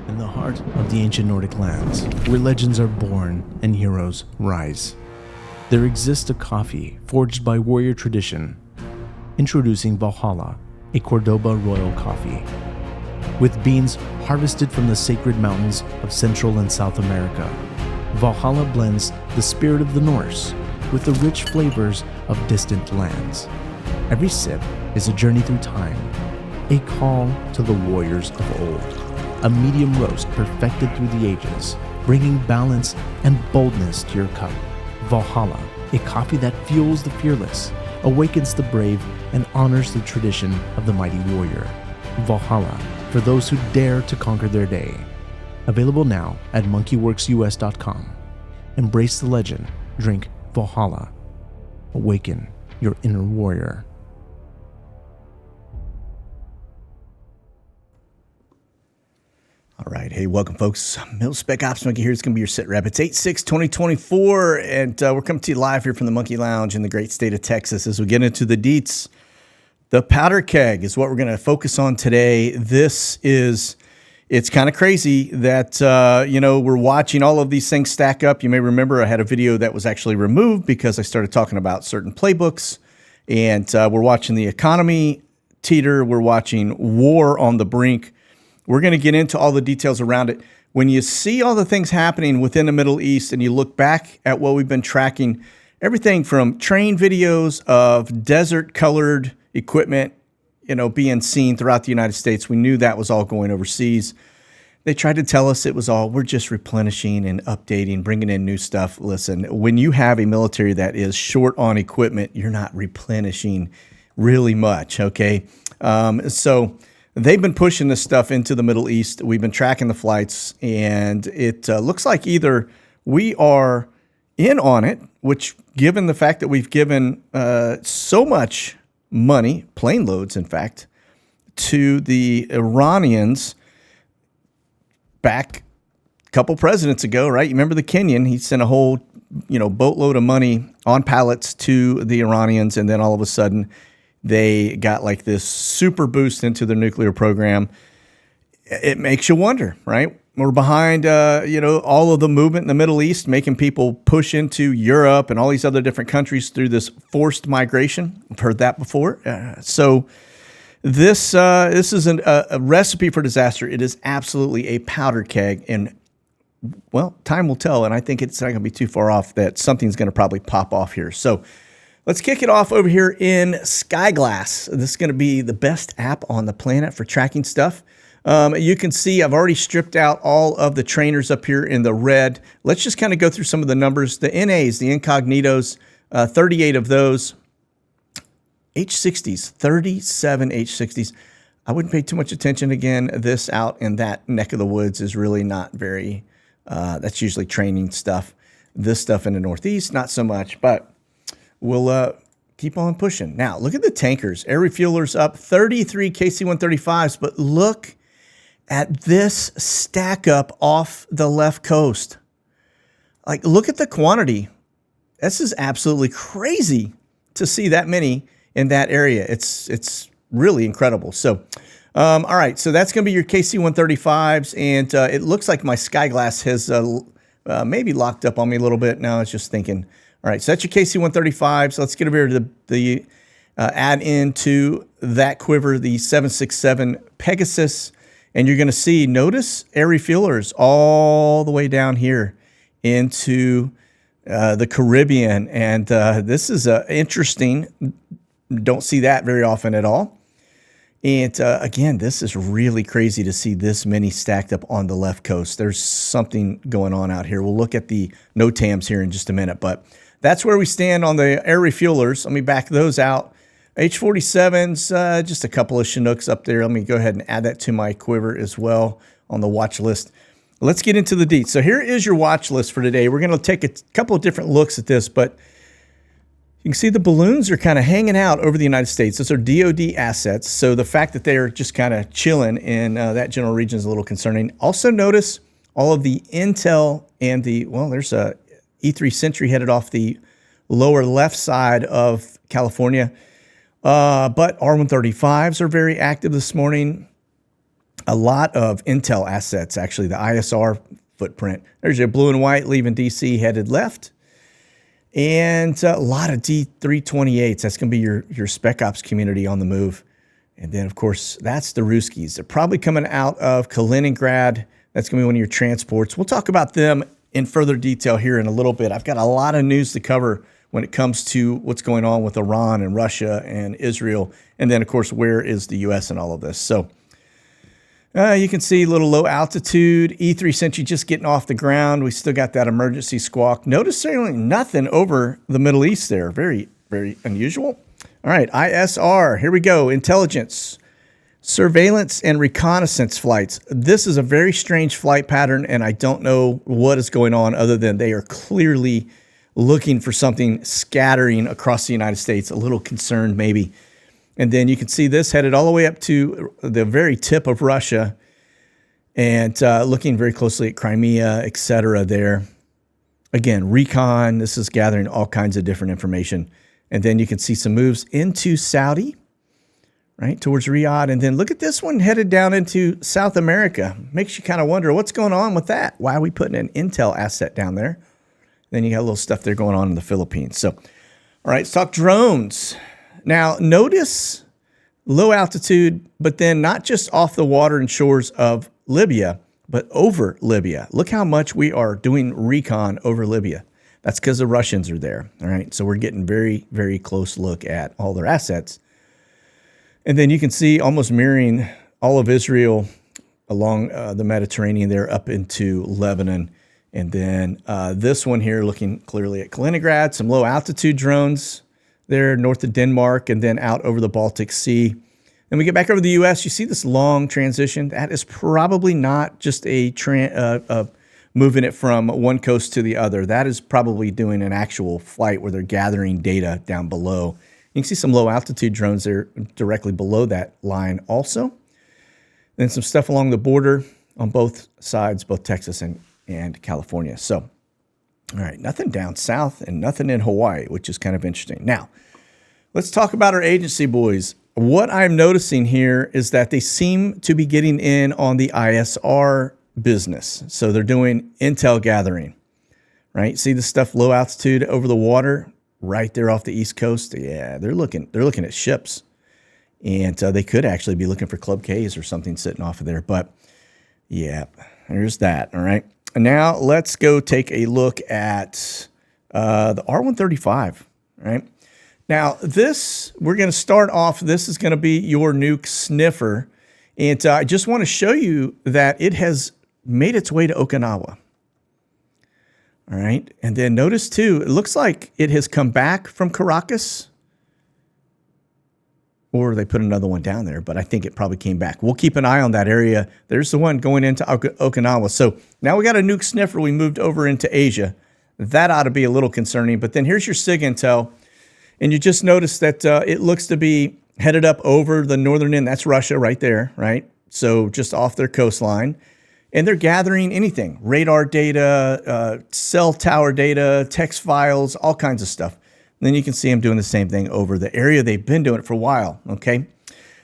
in the heart of the ancient Nordic lands, where legends are born and heroes rise. There exists a coffee forged by warrior tradition. Introducing Valhalla, a Cordoba royal coffee. With beans harvested from the sacred mountains of Central and South America, Valhalla blends the spirit of the Norse with the rich flavors of distant lands. Every sip is a journey through time, a call to the warriors of old. A medium roast perfected through the ages, bringing balance and boldness to your cup. Valhalla, a coffee that fuels the fearless, awakens the brave, and honors the tradition of the mighty warrior. Valhalla, for those who dare to conquer their day. Available now at monkeywerxus.com. Embrace the legend. Drink Valhalla. Awaken your inner warrior. All right. Hey, welcome, folks. Mil-Spec Ops Monkey here. It's going to be your SITREP. It's 8/6/2024, and we're coming to you live here from the Monkey Lounge in the great state of Texas. As we get into the deets, the powder keg is what we're going to focus on today. It's kind of crazy that, we're watching all of these things stack up. You may remember I had a video that was actually removed because I started talking about certain playbooks, and we're watching the economy teeter. We're watching war on the brink. We're going to get into all the details around it. When you see all the things happening within the Middle East and you look back at what we've been tracking, everything from train videos of desert-colored equipment, being seen throughout the United States, we knew that was all going overseas. They tried to tell us it was all, we're just replenishing and updating, bringing in new stuff. Listen, when you have a military that is short on equipment, you're not replenishing really much, okay? So they've been pushing this stuff into the Middle East. We've been tracking the flights, and it looks like either we are in on it, which, given the fact that we've given so much money, plane loads, in fact, to the Iranians back a couple presidents ago, right? You remember the Kenyan? He sent a whole, boatload of money on pallets to the Iranians, and then all of a sudden they got like this super boost into their nuclear program. It makes you wonder, right? We're behind, all of the movement in the Middle East, making people push into Europe and all these other different countries through this forced migration. I've heard that before. So this is a recipe for disaster. It is absolutely a powder keg. And, well, time will tell. And I think it's not going to be too far off that something's going to probably pop off here. So let's kick it off over here in Skyglass. This is going to be the best app on the planet for tracking stuff. You can see I've already stripped out all of the trainers up here in the red. Let's just kind of go through some of the numbers. The NAs, the incognitos, 38 of those. H60s, 37 H60s. I wouldn't pay too much attention. Again, this out in that neck of the woods is really not very, that's usually training stuff. This stuff in the Northeast, not so much, but we'll keep on pushing. Now, look at the tankers. Air refuelers up 33 KC-135s, but look at this stack up off the left coast. Like, look at the quantity. This is absolutely crazy to see that many in that area. It's really incredible. So, all right, so that's going to be your KC-135s, and it looks like my Skyglass has maybe locked up on me a little bit. Now I was just thinking, all right, so that's your KC-135s. Let's get over here to the add into that quiver, the 767 Pegasus. And you're going to see, notice air refuelers all the way down here into the Caribbean. And this is interesting. Don't see that very often at all. And again, this is really crazy to see this many stacked up on the left coast. There's something going on out here. We'll look at the NOTAMs here in just a minute, but that's where we stand on the air refuelers. Let me back those out. H-47s, just a couple of Chinooks up there. Let me go ahead and add that to my quiver as well on the watch list. Let's get into the deets. So here is your watch list for today. We're going to take a couple of different looks at this, but you can see the balloons are kind of hanging out over the United States. Those are DoD assets. So the fact that they're just kind of chilling in that general region is a little concerning. Also notice all of the intel and there's a E3 Sentry headed off the lower left side of California. But R-135s are very active this morning. a lot of intel assets, actually, the ISR footprint. There's your blue and white leaving DC headed left. And a lot of D328s. That's going to be your spec ops community on the move. And then, of course, that's the Ruskies. They're probably coming out of Kaliningrad. That's going to be one of your transports. We'll talk about them in further detail here in a little bit. I've got a lot of news to cover when it comes to what's going on with Iran and Russia and Israel. And then, of course, where is the U.S. in all of this? So you can see a little low altitude. E3 Sentry just getting off the ground. We still got that emergency squawk. Notice certainly nothing over the Middle East there. Very, very unusual. All right, ISR. Here we go. Intelligence, surveillance, and reconnaissance flights. This is a very strange flight pattern, and I don't know what is going on other than they are clearly looking for something scattering across the United States. A little concerned maybe. And then you can see this headed all the way up to the very tip of Russia and looking very closely at Crimea, et cetera there. Again, recon, this is gathering all kinds of different information. And then you can see some moves into Saudi, right, towards Riyadh. And then look at this one headed down into South America. Makes you kind of wonder what's going on with that. Why are we putting an intel asset down there? Then you got a little stuff there going on in the Philippines. So, all right, let's talk drones. Now, notice low altitude, but then not just off the water and shores of Libya, but over Libya. Look how much we are doing recon over Libya. That's because the Russians are there, all right? So we're getting very, very close look at all their assets. And then you can see almost mirroring all of Israel along the Mediterranean there up into Lebanon. And then this one here looking clearly at Kaliningrad, some low altitude drones there north of Denmark, and then out over the Baltic Sea. Then we get back over the U.S. You see this long transition. That is probably not just moving it from one coast to the other. That is probably doing an actual flight where they're gathering data down below. You can see some low altitude drones there directly below that line also. Then some stuff along the border on both sides, both Texas and California. So, all right, nothing down south and nothing in Hawaii, which is kind of interesting. Now, let's talk about our agency boys. What I'm noticing here is that they seem to be getting in on the ISR business. So they're doing intel gathering, right? See the stuff low altitude over the water right there off the East Coast? Yeah, they're looking at ships. And they could actually be looking for Club Ks or something sitting off of there. But yeah, there's that, all right? Now, let's go take a look at the R135, right? Now, we're going to start off, this is going to be your nuke sniffer. And I just want to show you that it has made its way to Okinawa. All right. And then notice, too, it looks like it has come back from Caracas. Or they put another one down there, but I think it probably came back. We'll keep an eye on that area. There's the one going into Okinawa. So now we got a nuke sniffer. We moved over into Asia. That ought to be a little concerning. But then here's your SIG intel. And you just notice that it looks to be headed up over the northern end. That's Russia right there, right? So just off their coastline. And they're gathering anything. Radar data, cell tower data, text files, all kinds of stuff. Then you can see them doing the same thing over the area. They've been doing it for a while, okay?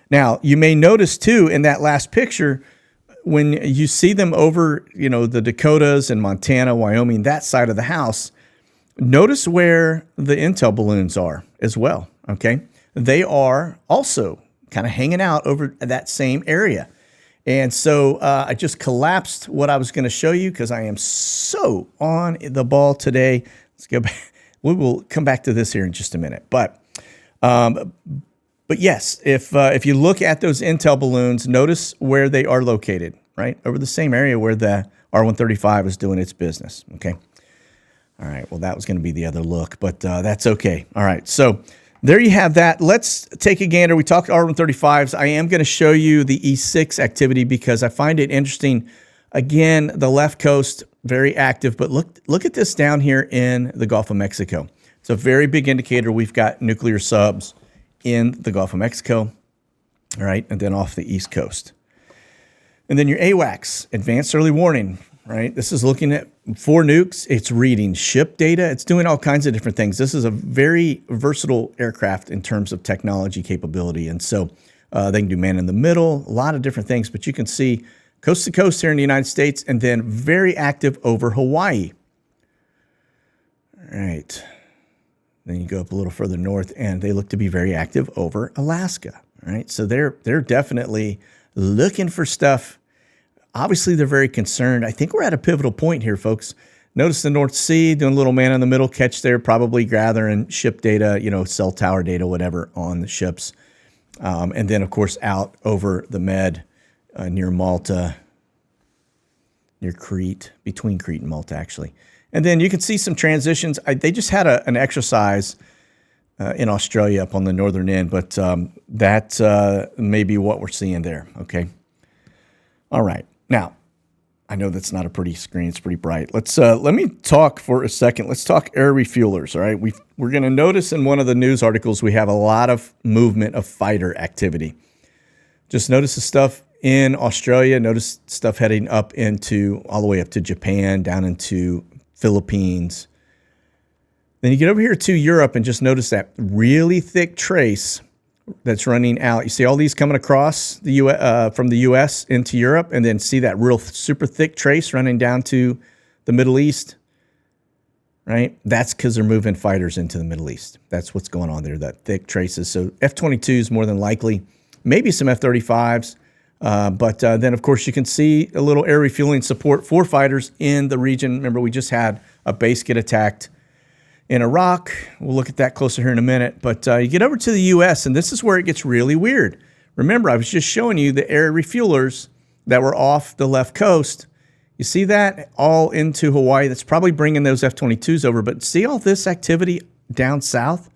Now, you may notice, too, in that last picture, when you see them over, the Dakotas and Montana, Wyoming, that side of the house, notice where the intel balloons are as well, okay? They are also kind of hanging out over that same area. And so I just collapsed what I was going to show you because I am so on the ball today. Let's go back. We will come back to this here in just a minute. But yes, if you look at those intel balloons, notice where they are located, right? Over the same area where the R135 is doing its business, okay? All right, well, that was going to be the other look, but that's okay. All right, so there you have that. Let's take a gander. We talked R135s. I am going to show you the E6 activity because I find it interesting. Again, the left coast, very active, but look at this down here in the Gulf of Mexico. It's a very big indicator we've got nuclear subs in the Gulf of Mexico, all right, and then off the East Coast. And then your AWACS, Advanced Early Warning, right? This is looking at 4 nukes. It's reading ship data. It's doing all kinds of different things. This is a very versatile aircraft in terms of technology capability. And so They can do man in the middle, a lot of different things. But you can see coast to coast here in the United States, and then very active over Hawaii. All right. Then you go up a little further north, and they look to be very active over Alaska. All right. So they're definitely looking for stuff. Obviously, they're very concerned. I think we're at a pivotal point here, folks. Notice the North Sea doing a little man in the middle catch there, probably gathering ship data, cell tower data, whatever, on the ships. And then, of course, out over the Med near Malta, near Crete, between Crete and Malta, actually. And then you can see some transitions. They just had an exercise in Australia up on the northern end, but that may be what we're seeing there, okay? All right. Now, I know that's not a pretty screen. It's pretty bright. Let me talk for a second. Let's talk air refuelers, all right? We're going to notice in one of the news articles we have a lot of movement of fighter activity. Just notice the stuff in Australia. Notice stuff heading up all the way up to Japan, down into Philippines. Then you get over here to Europe and just notice that really thick trace that's running out. You see all these coming across the from the U.S. into Europe, and then see that real super thick trace running down to the Middle East, right? That's because they're moving fighters into the Middle East. That's what's going on there, that thick traces. So F-22s more than likely, maybe some F-35s, but then, of course, you can see a little air refueling support for fighters in the region. Remember, we just had a base get attacked in Iraq. We'll look at that closer here in a minute. But you get over to the U.S., and this is where it gets really weird. Remember, I was just showing you the air refuelers that were off the left coast. You see that all into Hawaii? That's probably bringing those F-22s over. But see all this activity down south?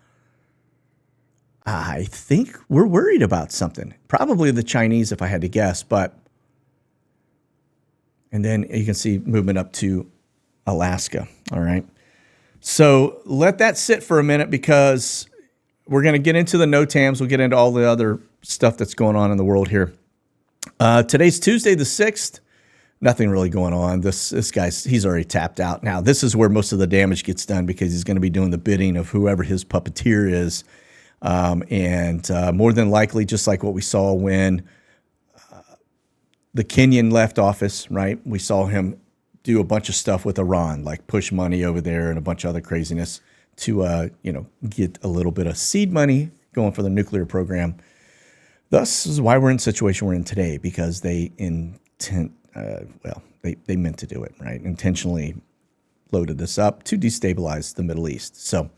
I think we're worried about something. Probably the Chinese, if I had to guess. And then you can see movement up to Alaska. All right. So let that sit for a minute, because we're going to get into the NOTAMs. We'll get into all the other stuff that's going on in the world here. Today's Tuesday the 6th. Nothing really going on. This guy's, he's already tapped out. Now, this is where most of the damage gets done, because he's going to be doing the bidding of whoever his puppeteer is. And more than likely, just like what we saw when the Kenyan left office, right? We saw him do a bunch of stuff with Iran, like push money over there and a bunch of other craziness to, get a little bit of seed money going for the nuclear program. Thus is why we're in the situation we're in today, because they they meant to do it, right? Intentionally loaded this up to destabilize the Middle East. So,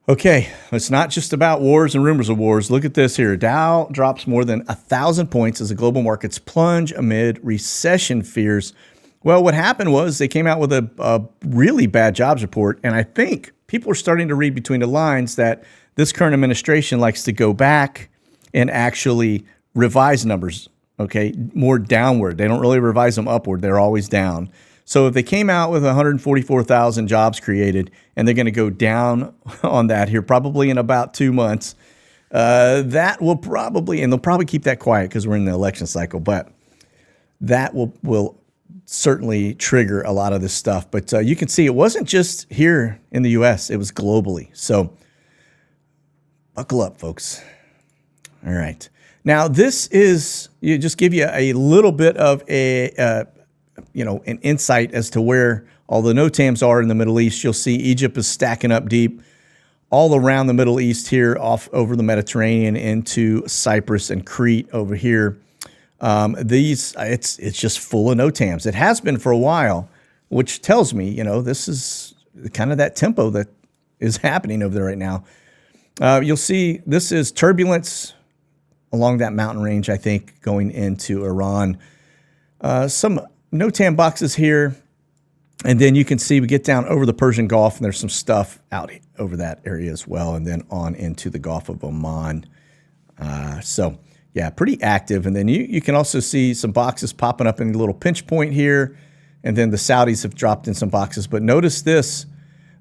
okay, it's not just about wars and rumors of wars. Look at this here. Dow drops more than 1,000 points as the global markets plunge amid recession fears. Well, what happened was they came out with a really bad jobs report, and I think people are starting to read between the lines that this current administration likes to go back and actually revise numbers, okay, more downward. They don't really revise them upward. They're always down. So if they came out with 144,000 jobs created, and they're going to go down on that here probably in about 2 months, that will probably, and they'll probably keep that quiet because we're in the election cycle, but that will certainly trigger a lot of this stuff. But you can see it wasn't just here in the U.S., it was globally. So buckle up, folks. All right. Now, this is, just give you a little bit of an insight as to where all the NOTAMs are in the Middle East. You'll see Egypt is stacking up deep all around the Middle East here, off over the Mediterranean into Cyprus and Crete over here. It's just full of NOTAMs. It has been for a while, which tells me, this is kind of that tempo that is happening over there right now. You'll see this is turbulence along that mountain range, I think, going into Iran. Some NOTAM boxes here, and then you can see we get down over the Persian Gulf, and there's some stuff out over that area as well, and then on into the Gulf of Oman. Yeah, pretty active. And then you can also see some boxes popping up in a little pinch point here. And then the Saudis have dropped in some boxes. But notice this.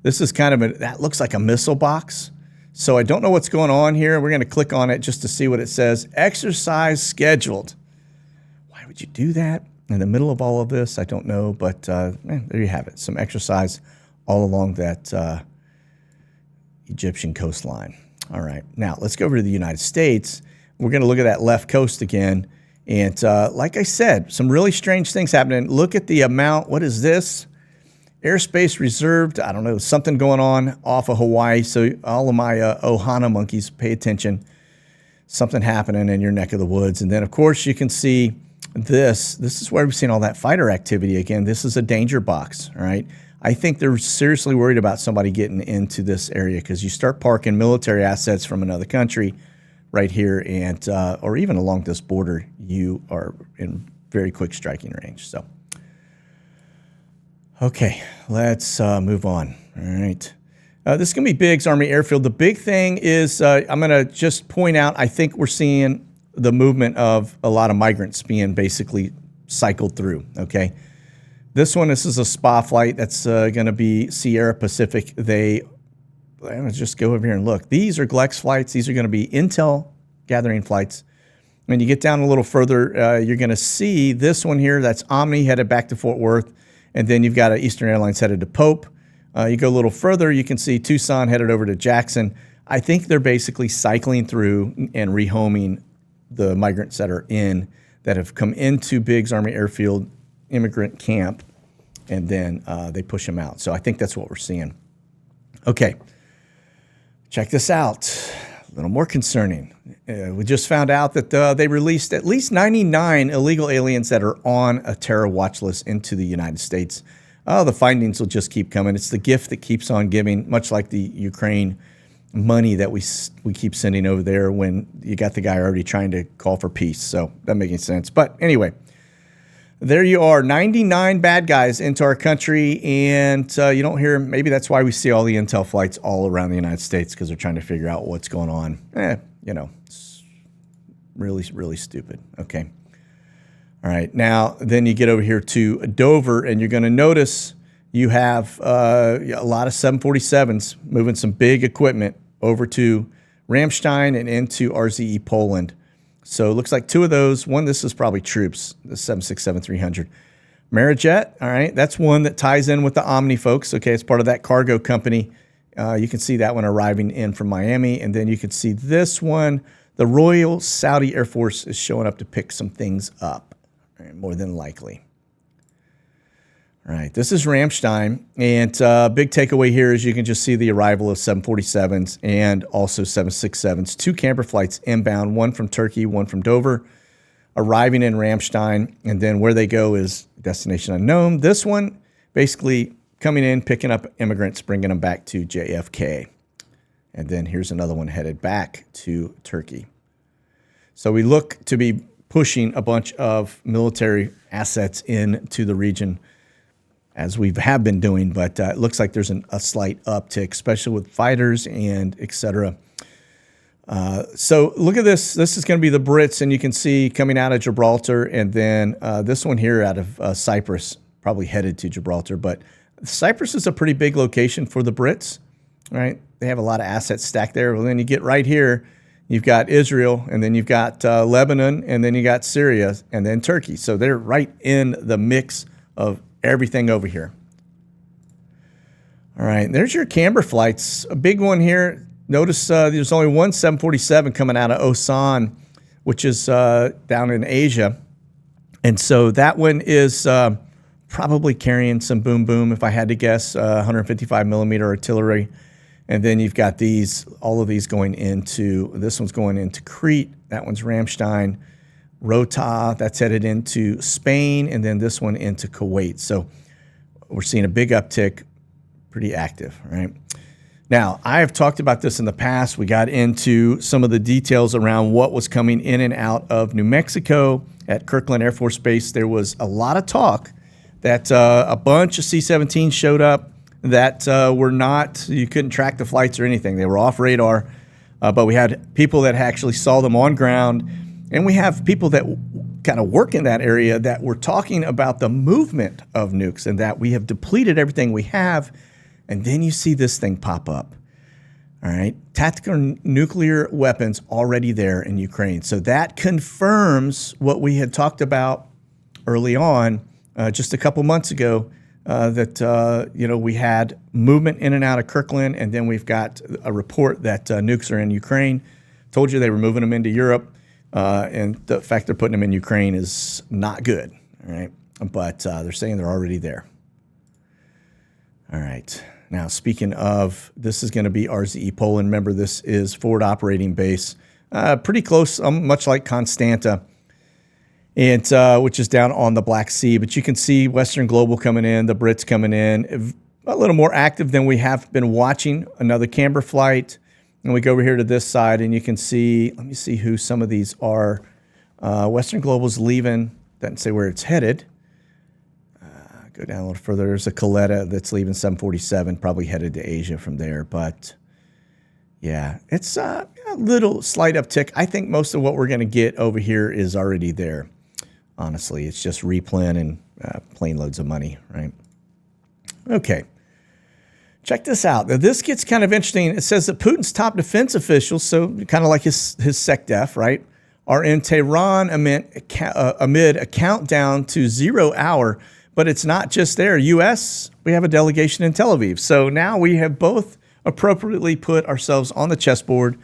This is kind of that looks like a missile box. So I don't know what's going on here. We're going to click on it just to see what it says. Exercise scheduled. Why would you do that in the middle of all of this? I don't know. But there you have it. Some exercise all along that Egyptian coastline. All right. Now, let's go over to the United States. we're going to look at that left coast again. And like I said, some really strange things happening. Look at the amount. What is this? Airspace reserved. I don't know, something going on off of Hawaii. So all of my Ohana monkeys, pay attention. Something happening in your neck of the woods. And then, of course, you can see this. This is where we've seen all that fighter activity again. This is a danger box, all right? I think they're seriously worried about somebody getting into this area because you start parking military assets from another country right here and or even along this border, you are in very quick striking range. So, okay, let's move on. All right. This is going to be Biggs Army Airfield. The big thing is I'm going to just point out, I think we're seeing the movement of a lot of migrants being basically cycled through, okay? This is a SPA flight. That's going to be Sierra Pacific. I'm going to just go over here and look. These are Glex flights. These are going to be intel gathering flights. When you get down a little further, you're going to see this one here. That's Omni headed back to Fort Worth. And then you've got Eastern Airlines headed to Pope. You go a little further, you can see Tucson headed over to Jackson. I think they're basically cycling through and rehoming the migrants that have come into Biggs Army Airfield immigrant camp, and then they push them out. So I think that's what we're seeing. Okay, check this out. A little more concerning. We just found out that they released at least 99 illegal aliens that are on a terror watch list into the United States. The findings will just keep coming. It's the gift that keeps on giving, much like the Ukraine money that we keep sending over there when you got the guy already trying to call for peace. So that making sense. But anyway, there you are, 99 bad guys into our country, and you don't hear, maybe that's why we see all the intel flights all around the United States, because they're trying to figure out what's going on. It's really, really stupid. Okay. All right, now then you get over here to Dover, and you're going to notice you have a lot of 747s moving some big equipment over to Ramstein and into RZE Poland. So it looks like two of those. One, this is probably troops, the 767-300. Marijet, all right, that's one that ties in with the Omni folks. Okay, it's part of that cargo company. You can see that one arriving in from Miami. And then you can see this one. The Royal Saudi Air Force is showing up to pick some things up, right, more than likely. All right, this is Ramstein. And big takeaway here is you can just see the arrival of 747s and also 767s. Two camper flights inbound, one from Turkey, one from Dover, arriving in Ramstein. And then where they go is destination unknown. This one basically coming in, picking up immigrants, bringing them back to JFK. And then here's another one headed back to Turkey. So we look to be pushing a bunch of military assets into the region, as we have been doing, but it looks like there's a slight uptick, especially with fighters and et cetera. So look at this. This is going to be the Brits, and you can see coming out of Gibraltar, and then this one here out of Cyprus, probably headed to Gibraltar. But Cyprus is a pretty big location for the Brits, right? They have a lot of assets stacked there. Well, then you get right here, you've got Israel, and then you've got Lebanon, and then you got Syria, and then Turkey. So they're right in the mix of everything over here. All right, there's your camber flights. A big one here. Notice there's only one 747 coming out of Osan, which is down in Asia. And so that one is probably carrying some boom boom, if I had to guess, 155 millimeter artillery. And then you've got all of these going into, this one's going into Crete. That one's Ramstein. Rota, that's headed into Spain, and then this one into Kuwait. So we're seeing a big uptick, pretty active, right? Now, I have talked about this in the past. We got into some of the details around what was coming in and out of New Mexico at Kirkland Air Force Base. There was a lot of talk that a bunch of C-17s showed up that were not, you couldn't track the flights or anything. They were off radar, but we had people that actually saw them on ground. And we have people that kind of work in that area that were talking about the movement of nukes and that we have depleted everything we have. And then you see this thing pop up. All right. Tactical nuclear weapons already there in Ukraine. So that confirms what we had talked about early on, just a couple months ago, that we had movement in and out of Kirkland. And then we've got a report that nukes are in Ukraine. Told you they were moving them into Europe. And the fact they're putting them in Ukraine is not good. All right. But they're saying they're already there. All right. Now, speaking of, this is going to be RZE Poland. Remember, this is forward operating base, pretty close, much like Constanta, and which is down on the Black Sea. But you can see Western Global coming in, the Brits coming in, a little more active than we have been watching. Another Camber flight. And we go over here to this side, and you can see, let me see who some of these are. Western Global's leaving, doesn't say where it's headed. Go down a little further. There's a Coletta that's leaving 747, probably headed to Asia from there. But yeah, it's a little slight uptick. I think most of what we're going to get over here is already there. Honestly, it's just replan and plane loads of money, right? Okay. Check this out. Now, this gets kind of interesting. It says that Putin's top defense officials, so kind of like his SecDef, right, are in Tehran amid a countdown to 0 hour. But it's not just there. U.S., we have a delegation in Tel Aviv. So now we have both appropriately put ourselves on the chessboard.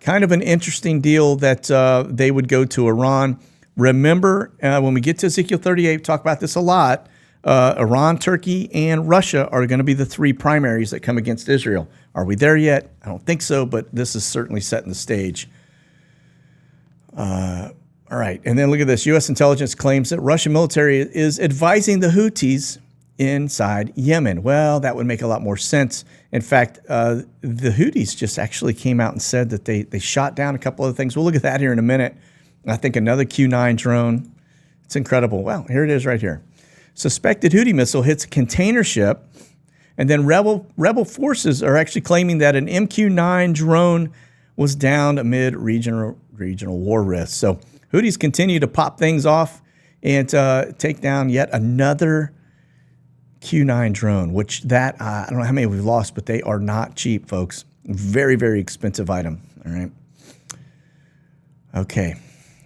Kind of an interesting deal that they would go to Iran. Remember, when we get to Ezekiel 38, we talk about this a lot. Iran, Turkey, and Russia are going to be the three primaries that come against Israel. Are we there yet? I don't think so, but this is certainly setting the stage. All right, and then look at this. U.S. intelligence claims that Russian military is advising the Houthis inside Yemen. Well, that would make a lot more sense. In fact, the Houthis just actually came out and said that they shot down a couple of things. We'll look at that here in a minute. I think another Q-9 drone. It's incredible. Well, here it is right here. Suspected Houthi missile hits a container ship, and then rebel forces are actually claiming that an MQ-9 drone was downed amid regional war risks. So Houthis continue to pop things off and take down yet another Q-9 drone, which I don't know how many we've lost, but they are not cheap, folks. Very, very expensive item, all right? Okay,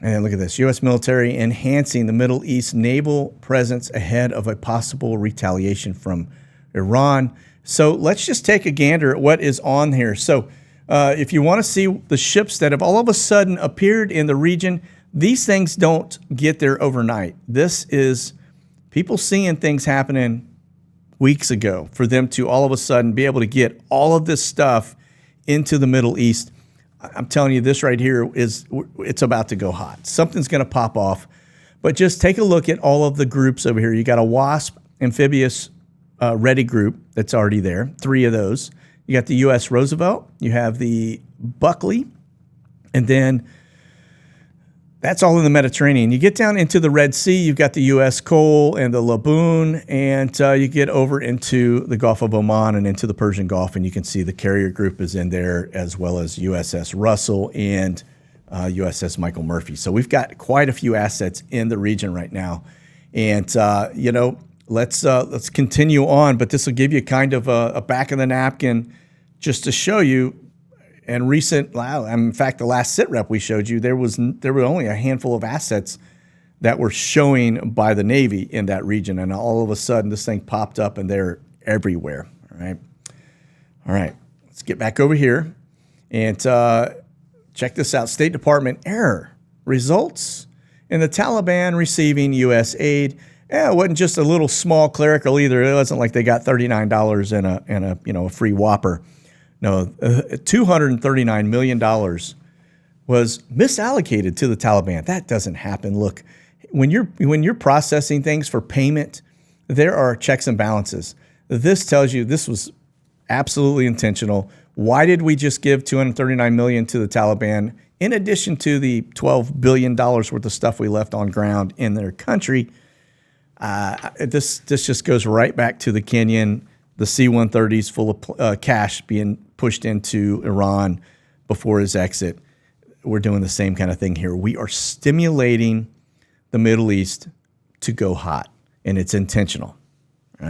and then look at this. U.S. military enhancing the Middle East naval presence ahead of a possible retaliation from Iran. So let's just take a gander at what is on here. So if you want to see the ships that have all of a sudden appeared in the region, these things don't get there overnight. This is people seeing things happening weeks ago for them to all of a sudden be able to get all of this stuff into the Middle East. I'm telling you, this right here it's about to go hot. Something's going to pop off. But just take a look at all of the groups over here. You got a WASP amphibious ready group that's already there, 3 of those. You got the U.S. Roosevelt. You have the Buckley. And then that's all in the Mediterranean. You get down into the Red Sea, you've got the U.S. Cole and the Laboon, and you get over into the Gulf of Oman and into the Persian Gulf, and you can see the carrier group is in there, as well as USS Russell and USS Michael Murphy. So we've got quite a few assets in the region right now. And, let's continue on, but this will give you kind of a back of the napkin just to show you. And in fact, the last SITREP we showed you, there were only a handful of assets that were showing by the Navy in that region. And all of a sudden, this thing popped up, and they're everywhere. All right. Let's get back over here and check this out. State Department error results in the Taliban receiving U.S. aid. It wasn't just a little small clerical either. It wasn't like they got $39 and a free Whopper. No, $239 million was misallocated to the Taliban. That doesn't happen. Look, when you're processing things for payment, there are checks and balances. This tells you this was absolutely intentional. Why did we just give $239 million to the Taliban in addition to the $12 billion worth of stuff we left on ground in their country? This just goes right back to the Kenyan, the C-130s full of cash being pushed into Iran before his exit. We're doing the same kind of thing here. We are stimulating the Middle East to go hot, and it's intentional. All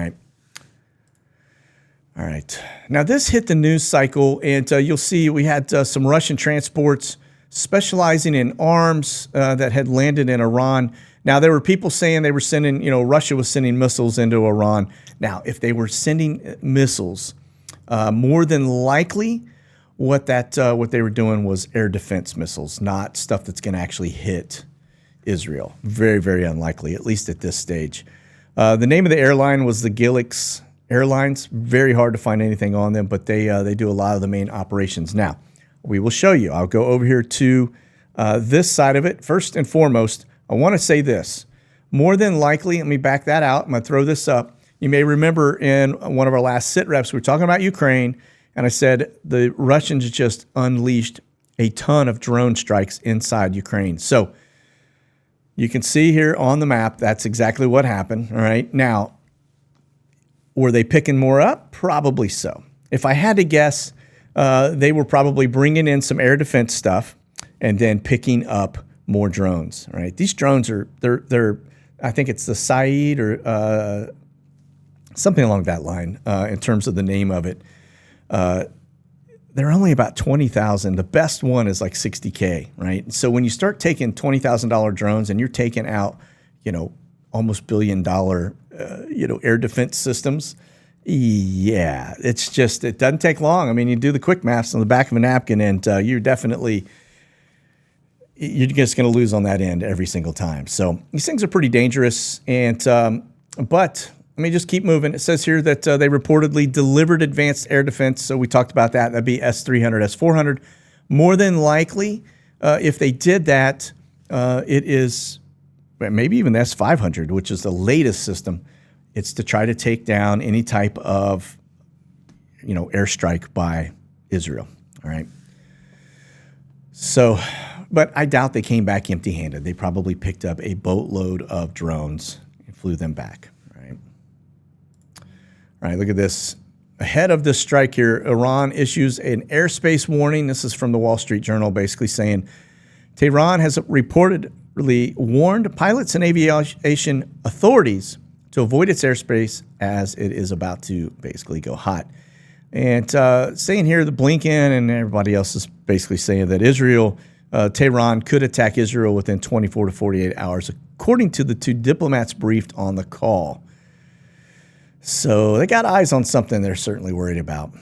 right. Now, this hit the news cycle, and you'll see we had some Russian transports specializing in arms that had landed in Iran. Now, there were people saying they were sending, Russia was sending missiles into Iran. Now, if they were sending missiles, more than likely what they were doing was air defense missiles, not stuff that's going to actually hit Israel. Very, very unlikely, at least at this stage. The name of the airline was the Gilix Airlines. Very hard to find anything on them, but they do a lot of the main operations. Now, we will show you. I'll go over here to this side of it. First and foremost, I want to say this. More than likely, let me back that out. I'm going to throw this up. You may remember in one of our last SITREPs, we were talking about Ukraine, and I said the Russians just unleashed a ton of drone strikes inside Ukraine. So you can see here on the map, that's exactly what happened. All right. Now, were they picking more up? Probably so. If I had to guess, they were probably bringing in some air defense stuff and then picking up more drones. All right. These drones are, they're I think it's the Said or something along that line in terms of the name of it. They're only about 20,000. The best one is like 60K, right? So when you start taking $20,000 drones and you're taking out, almost $1 billion, air defense systems, yeah, it doesn't take long. I mean, you do the quick maths on the back of a napkin and you're just going to lose on that end every single time. So these things are pretty dangerous. And but let me just keep moving. It says here that they reportedly delivered advanced air defense. So we talked about that. That'd be S-300, S-400. More than likely, if they did that, it is maybe even the S-500, which is the latest system. It's to try to take down any type of, airstrike by Israel. All right. So, but I doubt they came back empty-handed. They probably picked up a boatload of drones and flew them back. All right, look at this. Ahead of this strike here, Iran issues an airspace warning. This is from the Wall Street Journal, basically saying Tehran has reportedly warned pilots and aviation authorities to avoid its airspace as it is about to basically go hot. And saying here that Blinken and everybody else is basically saying that Tehran could attack Israel within 24 to 48 hours, according to the two diplomats briefed on the call. So they got eyes on something they're certainly worried about.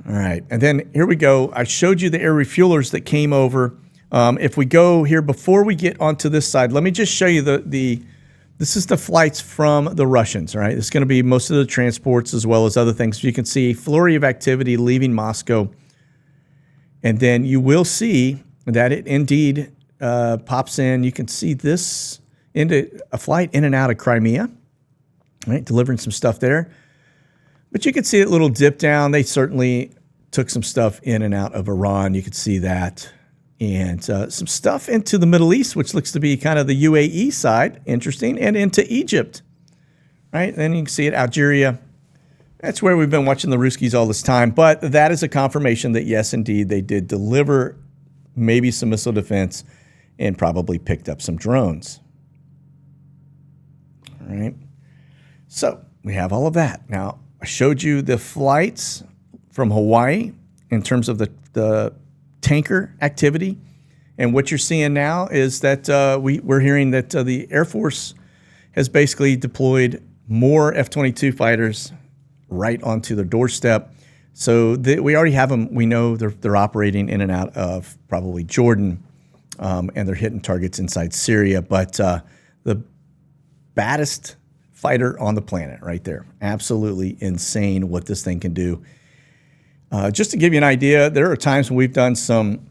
All right. And then here we go. I showed you the air refuelers that came over. If we go here before we get onto this side, let me just show you this is the flights from the Russians. All right. It's going to be most of the transports as well as other things. You can see a flurry of activity leaving Moscow. And then you will see that it indeed pops in. You can see this into a flight in and out of Crimea. Right, delivering some stuff there. But you can see a little dip down. They certainly took some stuff in and out of Iran. You could see that. And some stuff into the Middle East, which looks to be kind of the UAE side. Interesting. And into Egypt. Right, then you can see it, Algeria. That's where we've been watching the Ruskies all this time. But that is a confirmation that, yes, indeed, they did deliver maybe some missile defense and probably picked up some drones. All right. So we have all of that. Now, I showed you the flights from Hawaii in terms of the tanker activity. And what you're seeing now is that we're hearing that the Air Force has basically deployed more F-22 fighters right onto their doorstep. So we already have them. We know they're operating in and out of probably Jordan, and they're hitting targets inside Syria. But the baddest fighter on the planet right there. Absolutely insane what this thing can do. Just to give you an idea, there are times when we've done some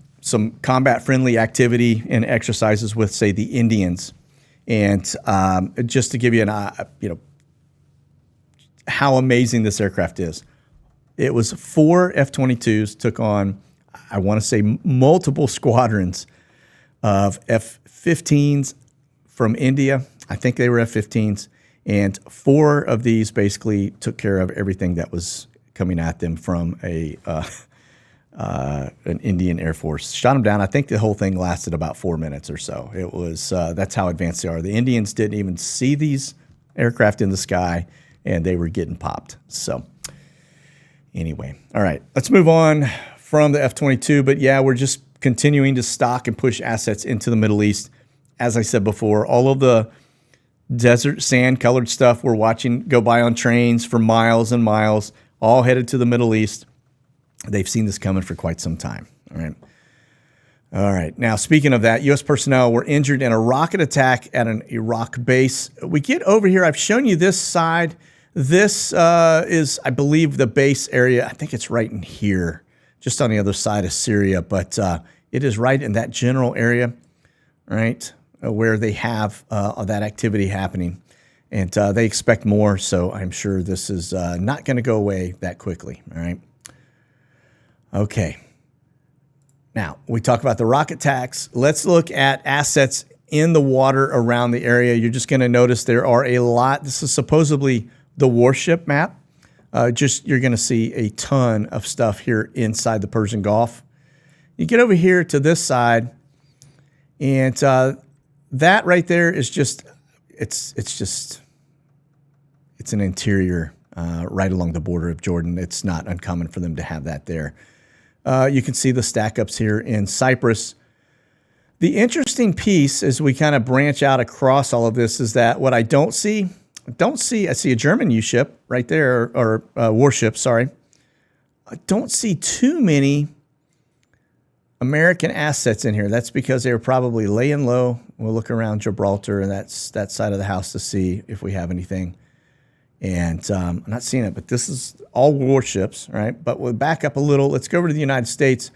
combat-friendly activity and exercises with, say, the Indians. And just to give you how amazing this aircraft is. It was 4 F-22s, took on, I want to say, multiple squadrons of F-15s from India. I think they were F-15s. And 4 of these basically took care of everything that was coming at them from an Indian Air Force. Shot them down. I think the whole thing lasted about 4 minutes or so. It was that's how advanced they are. The Indians didn't even see these aircraft in the sky, and they were getting popped. So anyway, all right, let's move on from the F-22. But yeah, we're just continuing to stock and push assets into the Middle East. As I said before, all of the desert sand colored stuff we're watching go by on trains for miles and miles, all headed to the Middle East. They've seen this coming for quite some time. All right. All right. Now, speaking of that, U.S. personnel were injured in a rocket attack at an Iraq base. We get over here. I've shown you this side. This is, I believe, the base area. I think it's right in here, just on the other side of Syria. But it is right in that general area, right, where they have that activity happening. And they expect more, so I'm sure this is not going to go away that quickly. All right. Okay. Now, we talk about the rocket attacks. Let's look at assets in the water around the area. You're just going to notice there are a lot. This is supposedly the warship map. You're going to see a ton of stuff here inside the Persian Gulf. You get over here to this side, and that right there is just, it's an interior right along the border of Jordan. It's not uncommon for them to have that there. You can see the stack-ups here in Cyprus. The interesting piece as we kind of branch out across all of this is that what I see a German U-ship right there, or warship, sorry. I don't see too many American assets in here. That's because they were probably laying low. We'll look around Gibraltar and that's that side of the house to see if we have anything. And I'm not seeing it, but this is all warships, right? But we'll back up a little. Let's go over to the United States.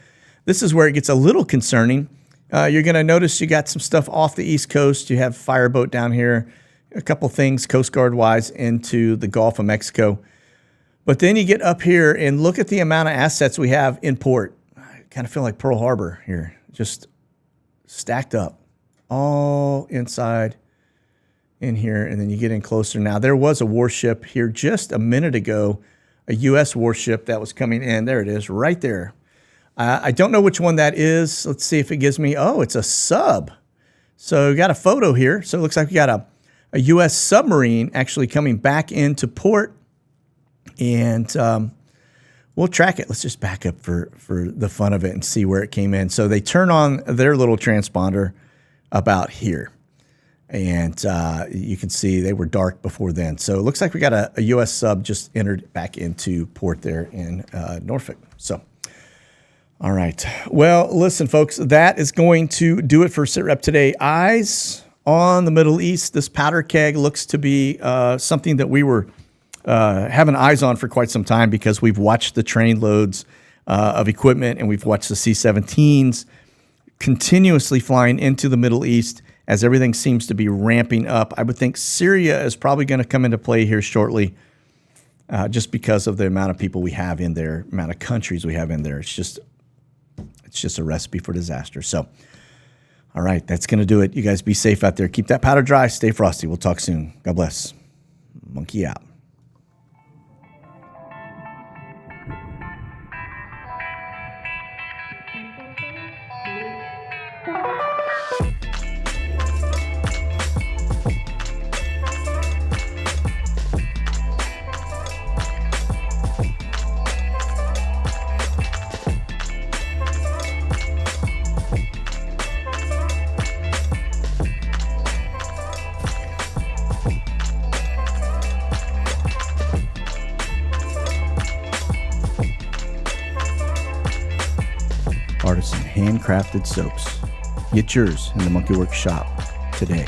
This is where it gets a little concerning. You're going to notice you got some stuff off the East Coast. You have fireboat down here, a couple things Coast Guard-wise into the Gulf of Mexico. But then you get up here and look at the amount of assets we have in port. I kind of feel like Pearl Harbor here, just stacked up all inside in here, and then you get in closer. Now, there was a warship here just a minute ago, a U.S. warship that was coming in. There it is, right there. I don't know which one that is. Let's see if it gives me, oh, it's a sub. So we got a photo here. So it looks like we got a U.S. submarine actually coming back into port, and we'll track it. Let's just back up for the fun of it and see where it came in. So they turn on their little transponder about here. And you can see they were dark before then. So it looks like we got a U.S. sub just entered back into port there in Norfolk. So, all right. Well, listen, folks, that is going to do it for SITREP today. Eyes on the Middle East. This powder keg looks to be something that we were having eyes on for quite some time because we've watched the train loads of equipment and we've watched the C-17s continuously flying into the Middle East as everything seems to be ramping up. I would think Syria is probably going to come into play here shortly just because of the amount of people we have in there, amount of countries we have in there. It's just a recipe for disaster. So, all right, that's going to do it. You guys be safe out there. Keep that powder dry. Stay frosty. We'll talk soon. God bless. Monkey out. Artisan handcrafted soaps. Get yours in the Monkey Werx shop today.